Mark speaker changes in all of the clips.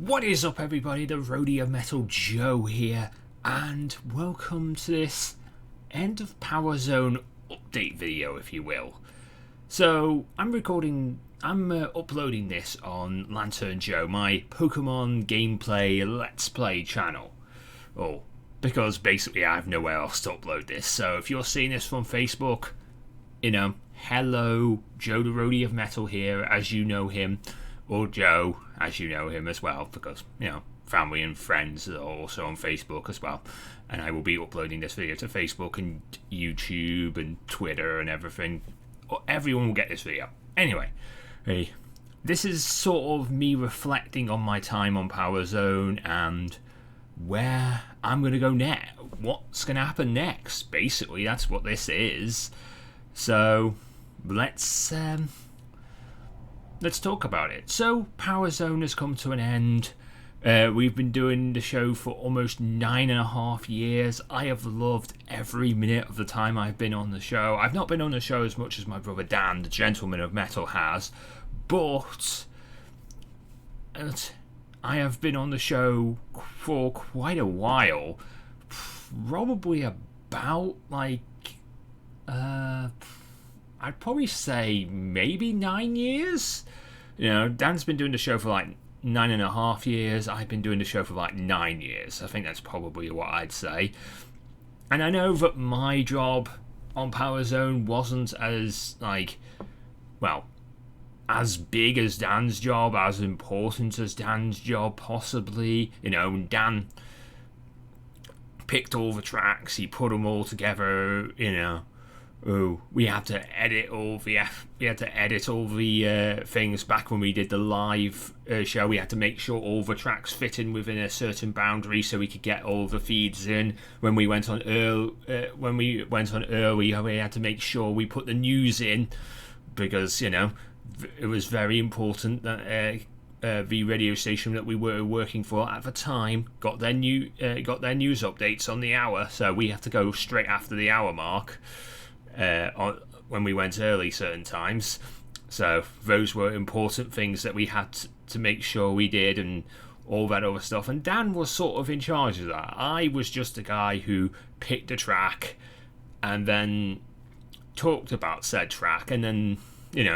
Speaker 1: What is up, everybody? The Roadie of Metal Joe here, and welcome to this End of Powerzone update video, if you will. So, I'm uploading this on Lantern Joe, my Pokemon gameplay Let's Play channel. Oh, because basically I have nowhere else to upload this. So, if you're seeing this from Facebook, hello, Joe the Roadie of Metal here, as you know him. Or Joe, as you know him as well, because, family and friends are also on Facebook as well. And I will be uploading this video to Facebook and YouTube and Twitter and everything. Everyone will get this video. Anyway, this is sort of me reflecting on my time on Powerzone and where I'm going to go next. What's going to happen next? Basically, that's what this is. So, let's talk about it. So, Powerzone has come to an end. We've been doing the show for almost 9.5 years. I have loved every minute of the time I've been on the show. I've not been on the show as much as my brother Dan, the Gentleman of Metal, has, but I have been on the show for quite a while. Probably about, I'd probably say maybe 9 years. Dan's been doing the show for 9.5 years. I've been doing the show for 9 years. I think that's probably what I'd say. And I know that my job on Powerzone wasn't as as big as Dan's job, as important as Dan's job, possibly. Dan picked all the tracks, he put them all together, we had to edit all the things back when we did the live show. We had to make sure all the tracks fit in within a certain boundary so we could get all the feeds in. When we went on early, we had to make sure we put the news in because it was very important that the radio station that we were working for at the time got their news updates on the hour. So we have to go straight after the hour mark. When we went early certain times. So those were important things that we had to make sure we did and all that other stuff. And Dan was sort of in charge of that. I was just a guy who picked a track and then talked about said track and then,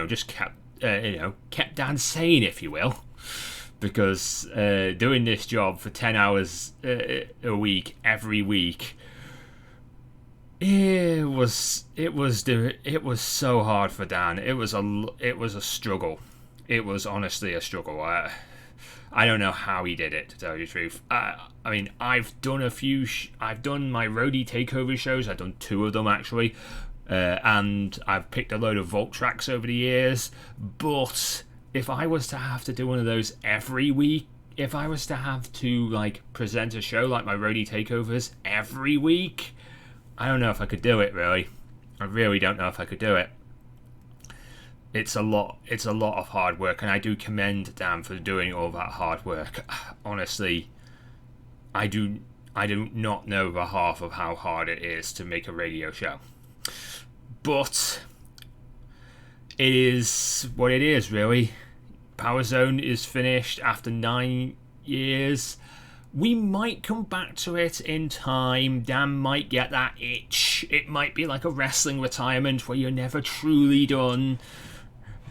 Speaker 1: just kept Dan sane, if you will. Because doing this job for 10 hours a week, every week, it was so hard for Dan. It was a struggle. It was honestly a struggle. I don't know how he did it, to tell you the truth. I've done I've done my roadie takeover shows. I've done 2 of them actually, and I've picked a load of Vault tracks over the years. But if I was to have to do one of those every week, if I was to have to present a show like my roadie takeovers every week, I don't know if I could do it, really. I really don't know if I could do it. It's a lot of hard work, and I do commend Dan for doing all that hard work. Honestly, I do not know the half of how hard it is to make a radio show. But it is what it is, really. Powerzone is finished after 9 years. We might come back to it in time. Dan might get that itch. It might be like a wrestling retirement where you're never truly done.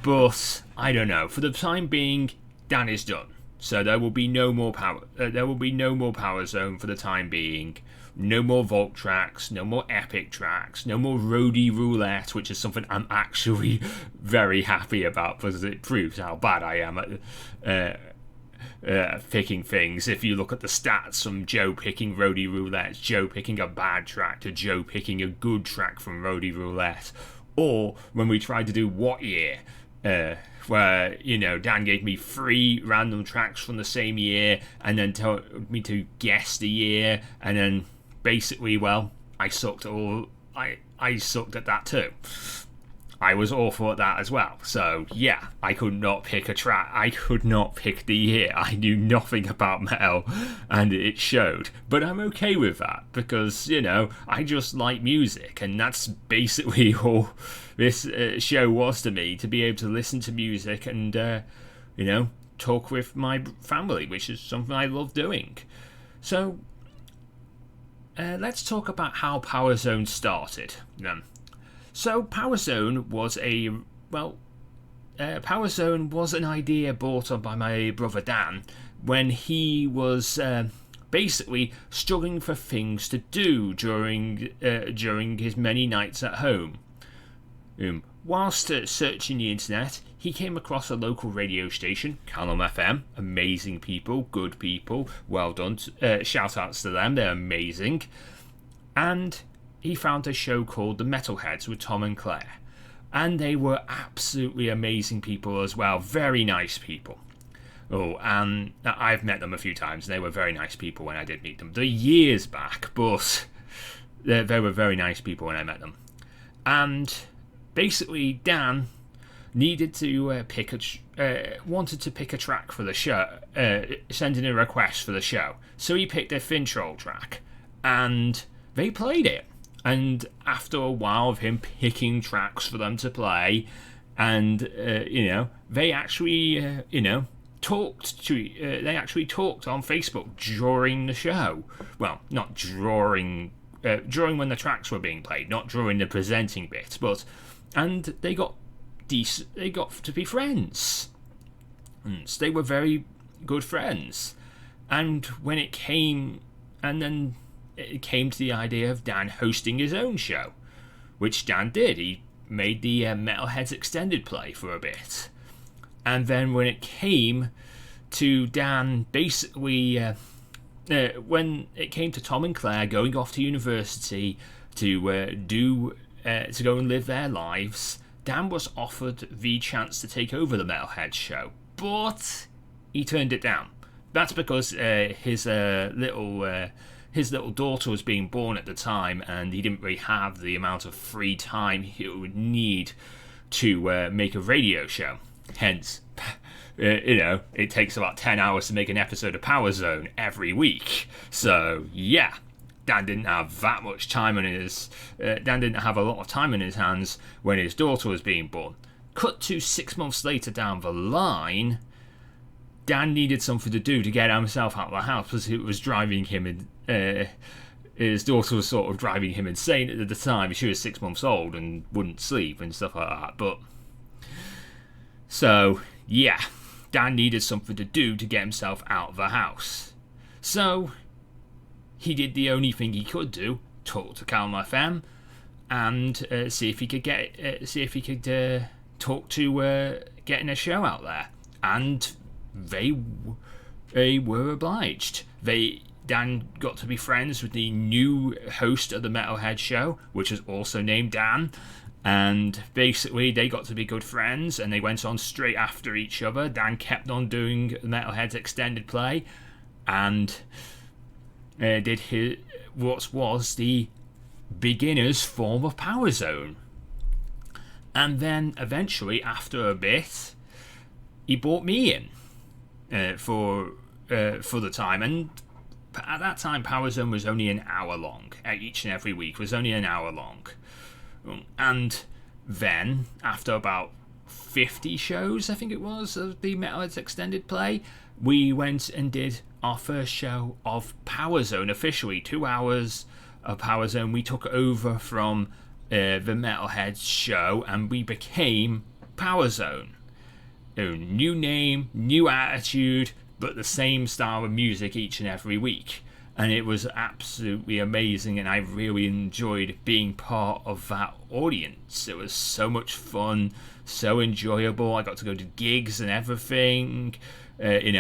Speaker 1: But I don't know. For the time being, Dan is done. So there will be no more Powerzone for the time being. No more Vault tracks. No more Epic tracks. No more Roadie Roulette, which is something I'm actually very happy about because it proves how bad I am at picking things. If you look at the stats from Joe picking Roadie Roulette, Joe picking a bad track to Joe picking a good track from Roadie Roulette, or when we tried to do What Year, where Dan gave me 3 random tracks from the same year and then told me to guess the year, and then basically, I sucked I sucked at that too. I was awful at that as well. So, yeah, I could not pick a track. I could not pick the year. I knew nothing about metal, and it showed. But I'm okay with that, because, I just like music, and that's basically all this show was to me, to be able to listen to music and, talk with my family, which is something I love doing. So let's talk about how Powerzone started then. So Powerzone was Powerzone was an idea brought on by my brother Dan when he was basically struggling for things to do during his many nights at home. Whilst searching the internet, he came across a local radio station, Calum FM. Amazing people, good people, well done. Shout outs to them, they're amazing. And he found a show called The Metalheads with Tom and Claire. And they were absolutely amazing people as well, very nice people. Oh, and I've met them a few times, and they were very nice people when I did meet them. They're years back, but they were very nice people when I met them. And basically, Dan needed to wanted to pick a track for the show, send in a request for the show. So he picked a Fintroll track, and they played it. And after a while of him picking tracks for them to play, and they actually talked on Facebook during the show. Well, not during when the tracks were being played, not during the presenting bit, and they got to be friends. And they were very good friends. And when it came to the idea of Dan hosting his own show, which Dan did. He made the Metalheads extended play for a bit. And then when it came to Dan basically when it came to Tom and Claire going off to university to go and live their lives, Dan was offered the chance to take over the Metalheads show, but he turned it down. That's because his little daughter was being born at the time, and he didn't really have the amount of free time he would need to make a radio show. Hence, it takes about 10 hours to make an episode of Powerzone every week. So, yeah, Dan didn't have that much time Dan didn't have a lot of time in his hands when his daughter was being born. Cut to 6 months later down the line, Dan needed something to do to get himself out of the house because it was driving him his daughter was sort of driving him insane at the time. She was 6 months old and wouldn't sleep and stuff like that. But so, yeah, Dan needed something to do to get himself out of the house. So he did the only thing he could do: talk to Calum FM and see if he could talk to getting a show out there. And they were obliged. Dan got to be friends with the new host of the Metalhead show, which was also named Dan, and basically they got to be good friends, and they went on straight after each other. Dan kept on doing the Metalhead's extended play, and did what was the beginner's form of Powerzone. And then eventually, after a bit, he brought me in for the time. And at that time, Powerzone was only an hour long. Each and every week was only an hour long. And then, after about 50 shows, I think it was, of the Metalhead's extended play, we went and did our first show of Powerzone officially. 2 hours of Powerzone. We took over from the Metalhead show, and we became Powerzone. New name, new attitude, but the same style of music each and every week. And it was absolutely amazing, and I really enjoyed being part of that audience. It was so much fun, so enjoyable. I got to go to gigs and everything. And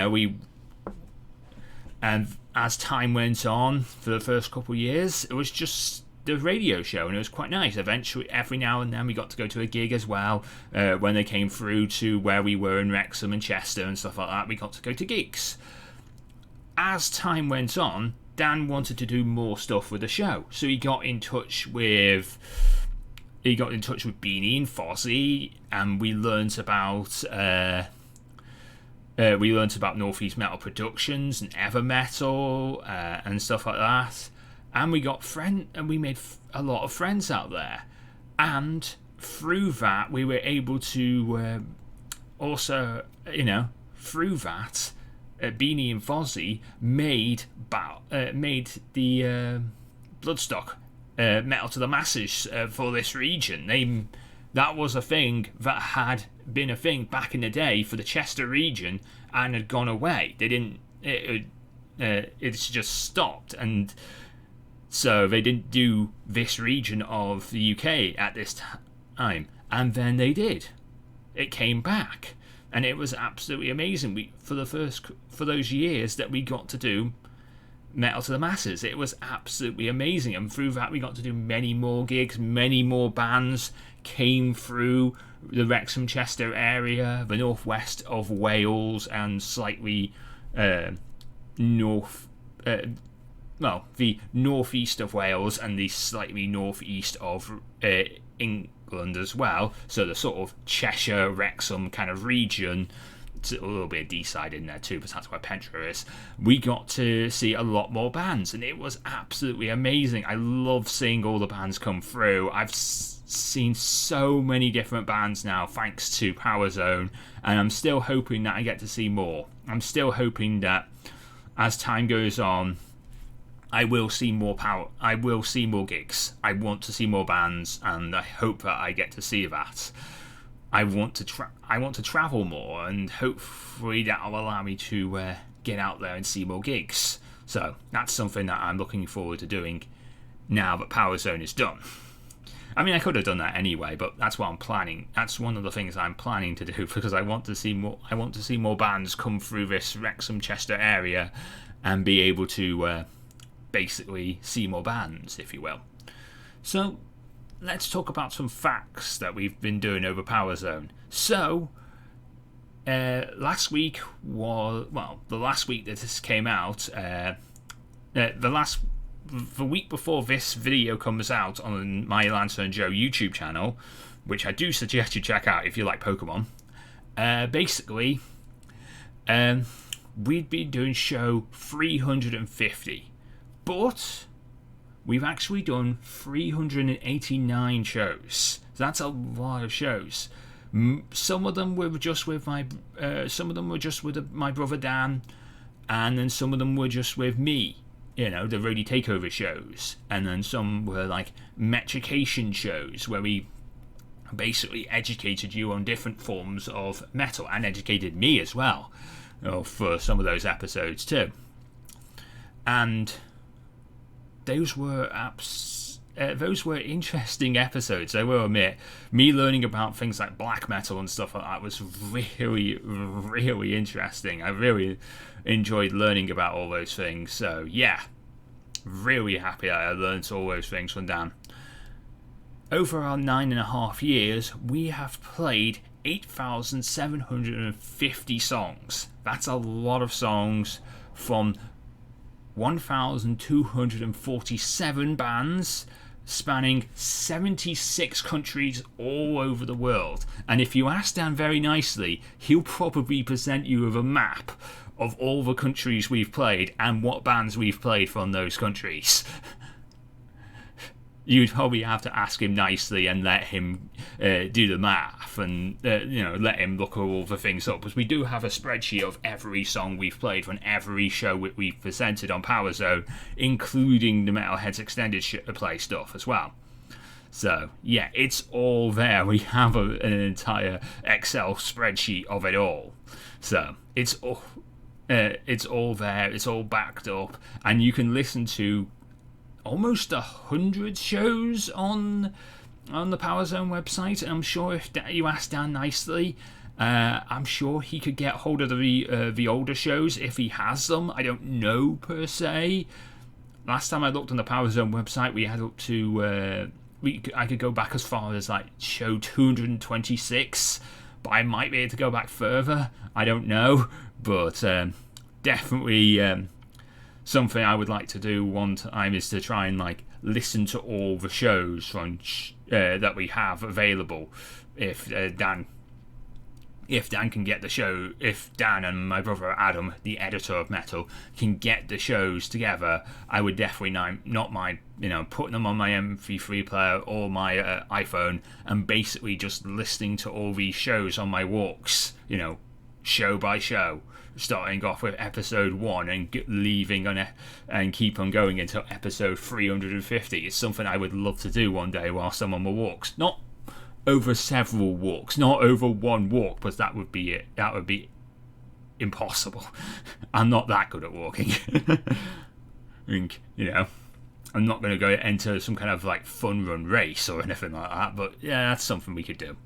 Speaker 1: as time went on, for the first couple of years, it was just the radio show, and it was quite nice. Eventually, every now and then, we got to go to a gig as well. When they came through to where we were in Wrexham and Chester and stuff like that, we got to go to gigs. As time went on, Dan wanted to do more stuff with the show, so he got in touch with Beanie and Fozzy, and we learnt about Northeast Metal Productions and Ever Metal and stuff like that. And we made a lot of friends out there. And through that, we were able to also, through that, Beanie and Fozzy made the Bloodstock Metal to the Masses for this region. That was a thing that had been a thing back in the day for the Chester region and had gone away. They didn't. It's just stopped, and so they didn't do this region of the UK at this time. And then they did. It came back, and it was absolutely amazing. For those years that we got to do Metal to the Masses, it was absolutely amazing. And through that, we got to do many more gigs. Many more bands came through the Wrexham Chester area, the northwest of Wales, and slightly the northeast of Wales and the slightly northeast of England as well. So the sort of Cheshire, Wrexham kind of region. A little bit of D-side in there too, but that's where Petra is. We got to see a lot more bands, and it was absolutely amazing. I love seeing all the bands come through. I've seen so many different bands now thanks to Powerzone, and I'm still hoping that I get to see more. I'm still hoping that as time goes on, I will see more gigs. I want to see more bands, and I hope that I get to see that. I want to travel more, and hopefully that will allow me to get out there and see more gigs. So that's something that I'm looking forward to doing now that Powerzone is done. I mean, I could have done that anyway, but that's what I'm planning. That's one of the things I'm planning to do, because I want to see more. I want to see more bands come through this Wrexham Chester area and be able to basically see more bands, if you will. So let's talk about some facts that we've been doing over Powerzone. So, the last week that this came out, the week before this video comes out on my Lantern Joe YouTube channel, which I do suggest you check out if you like Pokemon, basically, we'd been doing show 350, but we've actually done 389 shows. That's a lot of shows. Some of them were just with my brother Dan, and then some of them were just with me. You know, the Roadie Takeover shows, and then some were like metrication shows where we basically educated you on different forms of metal, and educated me as well, for some of those episodes too. And those were interesting episodes, I will admit. Me learning about things like black metal and stuff like that was really, really interesting. I really enjoyed learning about all those things. So yeah, really happy that I learned all those things from Dan. Over our 9.5 years, we have played 8,750 songs. That's a lot of songs from 1,247 bands spanning 76 countries all over the world. And if you ask Dan very nicely, he'll probably present you with a map of all the countries we've played and what bands we've played from those countries. You'd probably have to ask him nicely and let him do the math, and let him look all the things up, because we do have a spreadsheet of every song we've played from every show we've presented on Powerzone, including the Metalhead's extended play stuff as well. So yeah, it's all there. We have an entire Excel spreadsheet of it all. So it's all there. It's all backed up, and you can listen to almost 100 shows on the Powerzone website. And I'm sure if you ask Dan nicely, I'm sure he could get hold of the older shows if he has them. I don't know per se. Last time I looked on the Powerzone website, we had up to I could go back as far as like show 226, but I might be able to go back further. I don't know, but definitely. Something I would like to do one time is to try and like listen to all the shows from that we have available. If Dan can get the show, if Dan and my brother Adam, the editor of Metal, can get the shows together, I would definitely not mind, putting them on my MP3 player or my iPhone, and basically just listening to all these shows on my walks, show by show, starting off with episode 1 and leaving on and keep on going until episode 350. It's something I would love to do one day whilst I'm on my walks. Not over several walks, not over one walk, because that would be it. That would be impossible. I'm not that good at walking. And, I'm not going to go enter some kind of like fun run race or anything like that, but yeah, that's something we could do.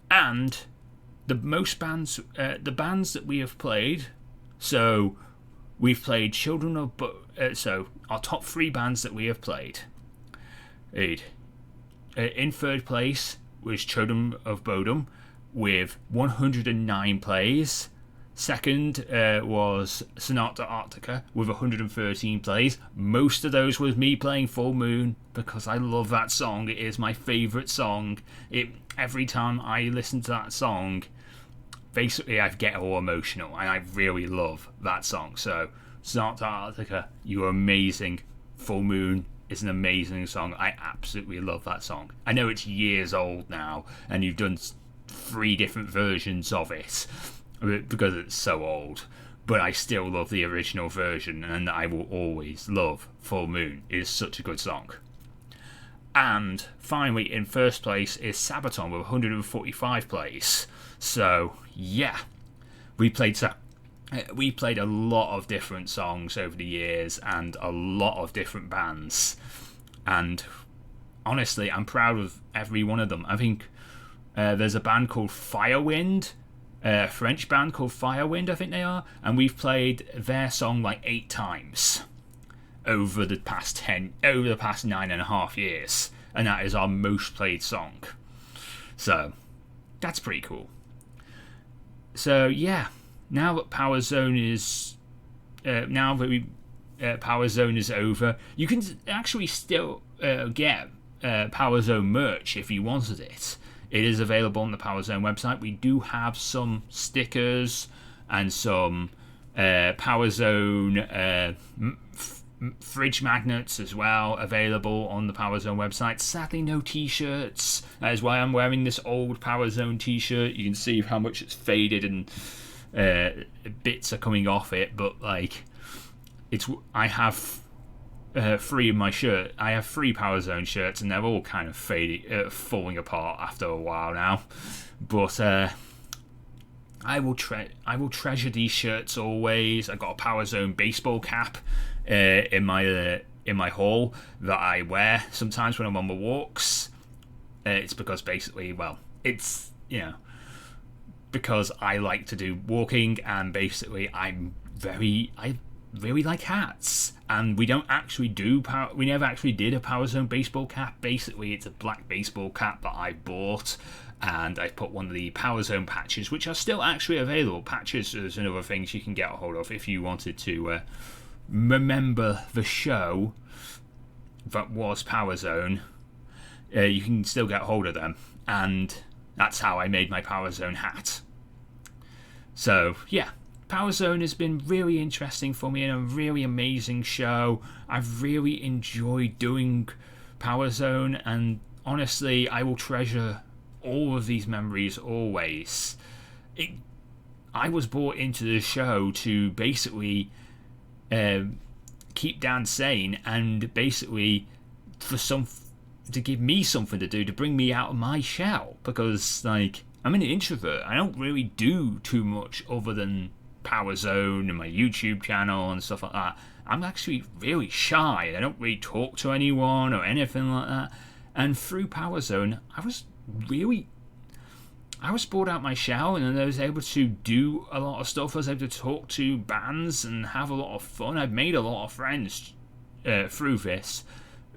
Speaker 1: And the bands that we have played, so we've played Children of so our top 3 bands that we have played. In third place was Children of Bodom with 109 plays. Second was Sonata Arctica with 113 plays. Most of those was me playing Full Moon because I love that song. It is my favourite song. Every time I listen to that song, basically I get all emotional, and I really love that song. So Sonata Arctica, you are amazing. Full Moon is an amazing song. I absolutely love that song. I know it's years old now, and you've done 3 different versions of it, because it's so old, but I still love the original version, and I will always love Full Moon. It is such a good song. And finally, in first place is Sabaton with 145 plays. So yeah, we played a lot of different songs over the years and a lot of different bands, and honestly, I'm proud of every one of them. I think there's a band called Firewind, a French band called Firewind, I think they are, and we've played their song like 8 times over the past 9.5 years, and that is our most played song. So that's pretty cool. So yeah, now that Powerzone is Powerzone is over, you can actually still get Powerzone merch if you wanted it. It is available on the Powerzone website. We do have some stickers and some Powerzone fridge magnets as well available on the Powerzone website. Sadly, no t-shirts. That is why I'm wearing this old Powerzone t-shirt. You can see how much it's faded and bits are coming off it. But like, I have 3 in my shirt. I have 3 Powerzone shirts, and they're all kind of fading, falling apart after a while now. But I will treasure these shirts always. I got a Powerzone baseball cap in my hall that I wear sometimes when I'm on my walks. It's because basically, well, it's because I like to do walking, and basically I really like hats, and we never actually did a Powerzone baseball cap. Basically, it's a black baseball cap that I bought, and I put one of the Powerzone patches, which are still actually available. Patches is another thing you can get a hold of if you wanted to remember the show that was Powerzone. You can still get a hold of them, and that's how I made my Powerzone hat. So yeah, Powerzone has been really interesting for me and a really amazing show. I've really enjoyed doing Powerzone, and honestly, I will treasure all of these memories always. I was brought into the show to basically keep Dan sane, and basically to give me something to do, to bring me out of my shell, because like, I'm an introvert. I don't really do too much other than Powerzone and my YouTube channel and stuff like that. I'm actually really shy. I don't really talk to anyone or anything like that. And through Powerzone, I was brought out my shell, and I was able to do a lot of stuff. I was able to talk to bands and have a lot of fun. I've made a lot of friends through this.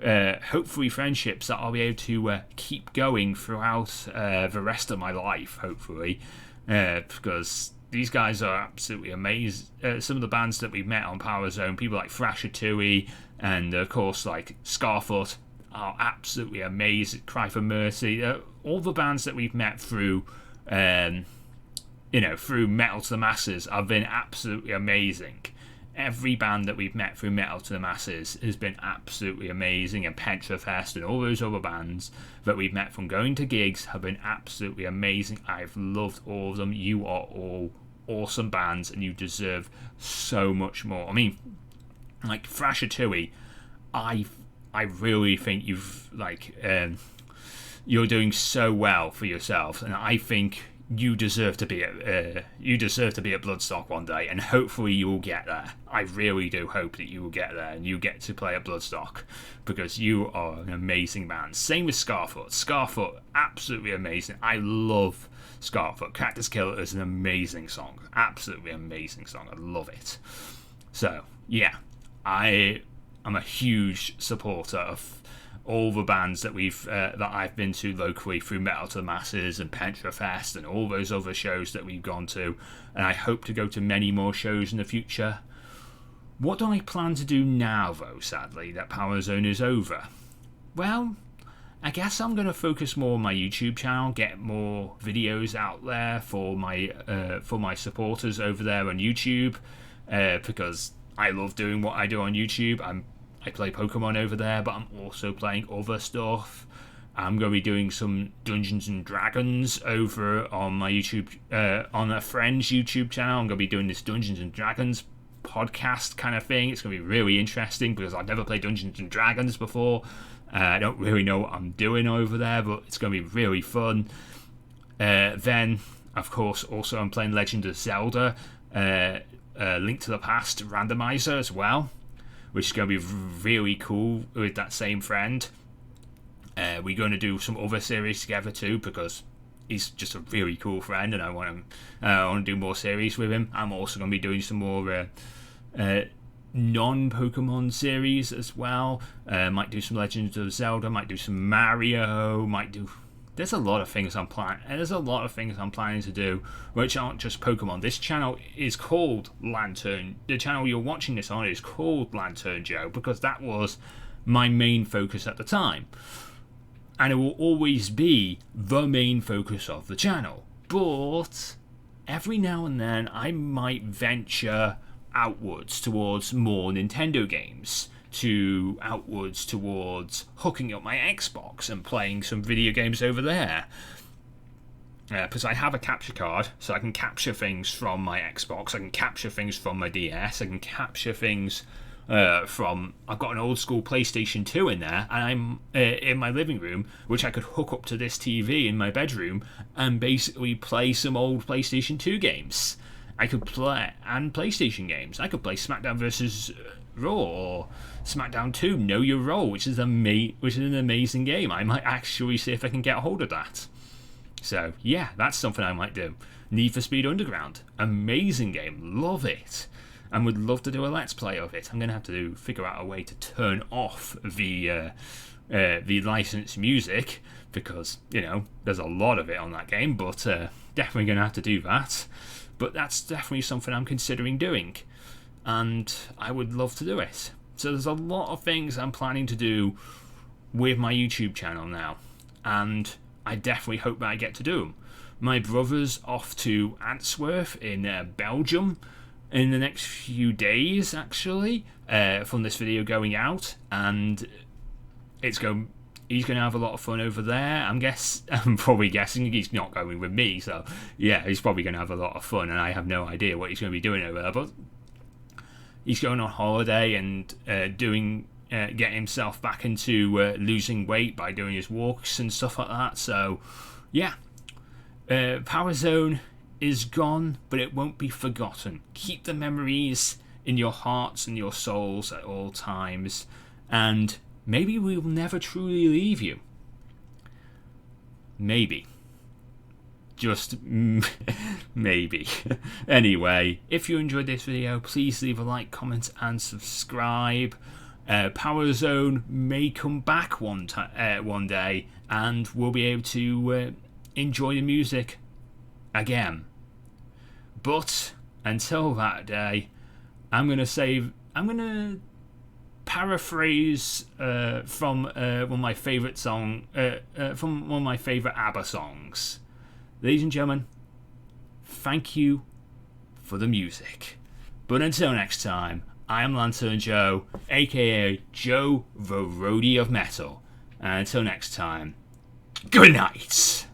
Speaker 1: Hopefully friendships that I'll be able to keep going throughout the rest of my life, hopefully. Because these guys are absolutely amazing. Some of the bands that we've met on Powerzone, people like Thrasher Tui, and of course like Scarfoot, are absolutely amazing. Cry for Mercy, all the bands that we've met through through Metal to the Masses have been absolutely amazing. Every band that we've met through Metal to the Masses has been absolutely amazing, and Petrafest and all those other bands that we've met from going to gigs have been absolutely amazing. I've loved all of them. You are all awesome bands, and you deserve so much more. I mean, like Thrasher Tui, I really think you're doing so well for yourself, and I think you deserve to be at Bloodstock one day, and hopefully you will get there. I really do hope that you will get there and you get to play at Bloodstock, because you are an amazing band. Same with Scarfoot. Scarfoot, absolutely amazing. I love Scarfoot. Cactus Killer is an amazing song, absolutely amazing song. I love it. So yeah, I am a huge supporter of all the bands that I've been to locally through Metal to the Masses and Pentrafest and all those other shows that we've gone to, and I hope to go to many more shows in the future. What do I plan to do now, though, sadly, that Powerzone is over? Well, I guess I'm going to focus more on my YouTube channel, get more videos out there for my supporters over there on YouTube, because I love doing what I do on YouTube. I play Pokemon over there, but I'm also playing other stuff. I'm going to be doing some Dungeons and Dragons over on my YouTube, on a friend's YouTube channel. I'm going to be doing this Dungeons and Dragons podcast kind of thing. It's going to be really interesting because I've never played Dungeons and Dragons before. I don't really know what I'm doing over there, but it's going to be really fun. Then, of course, also I'm playing Legend of Zelda, Link to the Past randomizer as well, which is going to be really cool with that same friend. We're going to do some other series together too, because he's just a really cool friend, and I want to do more series with him. I'm also going to be doing some more non-Pokemon series as well. Might do some Legends of Zelda, might do some Mario, There's a lot of things I'm planning. There's a lot of things I'm planning to do, which aren't just Pokemon. This channel is called Lantern. The channel you're watching this on is called Lantern Joe, because that was my main focus at the time, and it will always be the main focus of the channel. But every now and then, I might venture outwards towards more Nintendo games, outwards towards hooking up my Xbox and playing some video games over there, because I have a capture card, so I can capture things from my Xbox, I can capture things from my DS, I can capture things from... I've got an old school PlayStation 2 in there, and I'm in my living room, which I could hook up to this TV in my bedroom and basically play some old PlayStation 2 games. I could play... and PlayStation games. I could play SmackDown vs. Raw, or SmackDown 2 Know Your Role, which is an amazing game. I might actually see if I can get a hold of that. So yeah, that's something I might do. Need for Speed Underground, amazing game, love it, and would love to do a let's play of it. I'm going to have to figure out a way to turn off the licensed music, because there's a lot of it on that game, but definitely going to have to do that. But that's definitely something I'm considering doing, and I would love to do it. So there's a lot of things I'm planning to do with my YouTube channel now, and I definitely hope that I get to do them. My brother's off to Antwerp in Belgium in the next few days, actually, from this video going out, and he's going to have a lot of fun over there. I'm probably guessing he's not going with me, so yeah, he's probably going to have a lot of fun, and I have no idea what he's going to be doing over there, but he's going on holiday and getting himself back into losing weight by doing his walks and stuff like that. So yeah, Powerzone is gone, but it won't be forgotten. Keep the memories in your hearts and your souls at all times, and maybe we will never truly leave you. Maybe. Just maybe. Anyway, if you enjoyed this video, please leave a like, comment, and subscribe. Powerzone may come back one day, and we'll be able to enjoy the music again. But until that day, I'm gonna paraphrase from one of my favorite ABBA songs. Ladies and gentlemen, thank you for the music. But until next time, I am Lantern Joe, aka Joe the Roadie of Metal. And until next time, good night!